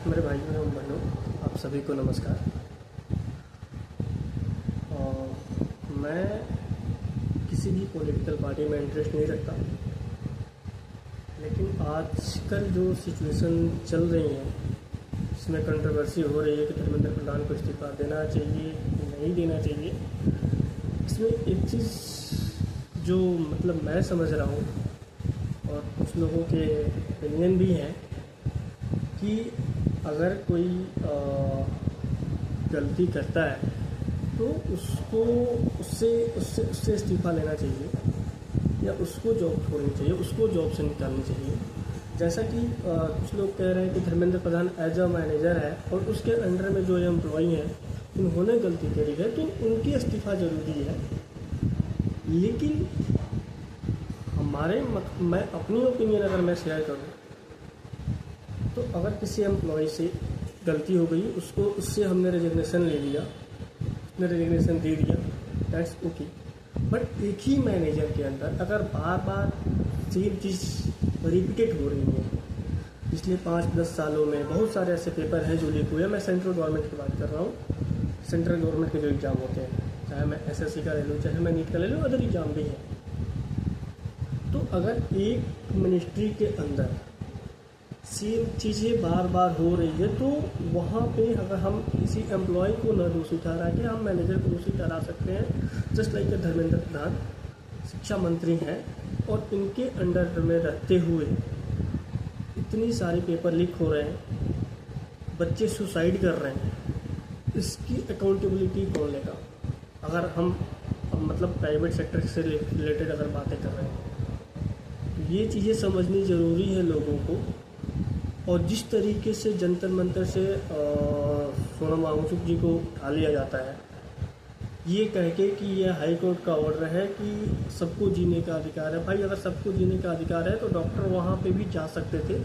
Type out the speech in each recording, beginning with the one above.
मेरे भाइयों एवं बहनों, आप सभी को नमस्कार। मैं किसी भी पॉलिटिकल पार्टी में इंटरेस्ट नहीं रखता, लेकिन आजकल जो सिचुएशन चल रही है इसमें कंट्रोवर्सी हो रही है कि धर्मेंद्र प्रधान को इस्तीफा देना चाहिए कि नहीं देना चाहिए। इसमें एक चीज़ जो मैं समझ रहा हूँ और कुछ लोगों के ओपिनियन भी हैं कि अगर कोई गलती करता है तो उसको उससे उससे उससे इस्तीफ़ा लेना चाहिए या उसको जॉब छोड़नी चाहिए, उसको जॉब से निकालनी चाहिए। जैसा कि कुछ लोग कह रहे हैं कि Dharmendra Pradhan as a manager है और उसके अंडर में जो एम्प्लॉई हैं उन्होंने गलती करी है तो उनकी इस्तीफ़ा ज़रूरी है। लेकिन मैं अपनी ओपिनियन अगर मैं शेयर करूँ तो अगर किसी एम्प्लॉय से गलती हो गई, उससे हमने रेजिग्नेशन ले लिया, उसने रेजिग्नेशन दे दिया, दैट्स ओके। बट एक ही मैनेजर के अंदर अगर बार बार सेम चीज़ रिपीटेड हो रही है, पिछले 5-10 सालों में बहुत सारे ऐसे पेपर हैं जो लीक हुए। मैं सेंट्रल गवर्नमेंट की बात कर रहा हूँ। सेंट्रल गवर्नमेंट के जो एग्ज़ाम होते हैं, चाहे मैं एसएससी का ले लूँ, चाहे मैं नीट का ले लूँ, अदर एग्ज़ाम भी हैं। तो अगर एक मिनिस्ट्री के अंदर सेम चीज़ें बार बार हो रही है तो वहाँ पे अगर हम किसी एम्प्लॉय को न दोषी ठहरा के हम मैनेजर को दोषी ठहरा सकते हैं। जस्ट लाइक धर्मेंद्र प्रधान शिक्षा मंत्री हैं और इनके अंडर में रहते हुए इतनी सारे पेपर लीक हो रहे हैं, बच्चे सुसाइड कर रहे हैं, इसकी अकाउंटेबिलिटी कौन लेगा? अगर हम प्राइवेट सेक्टर से रिलेटेड अगर बातें कर रहे हैं तो ये चीज़ें समझनी ज़रूरी है लोगों को। और जिस तरीके से जंतर मंतर से सोनम वांगचुक जी को उठा लिया जाता है, ये कह के कि ये हाई कोर्ट का ऑर्डर है कि सबको जीने का अधिकार है। भाई अगर सबको जीने का अधिकार है तो डॉक्टर वहाँ पे भी जा सकते थे,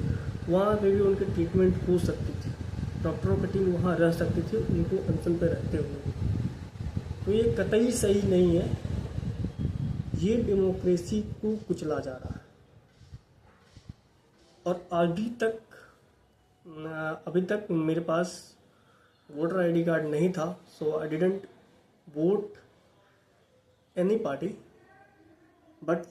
वहाँ पे भी उनकी ट्रीटमेंट हो सकती थी, डॉक्टरों की टीम वहाँ रह सकती थी उनको अनशन पे रहते हुए। तो ये कतई सही नहीं है, ये डेमोक्रेसी को कुचला जा रहा है। और अभी तक मेरे पास वोटर आईडी कार्ड नहीं था, so I didn't vote any party, but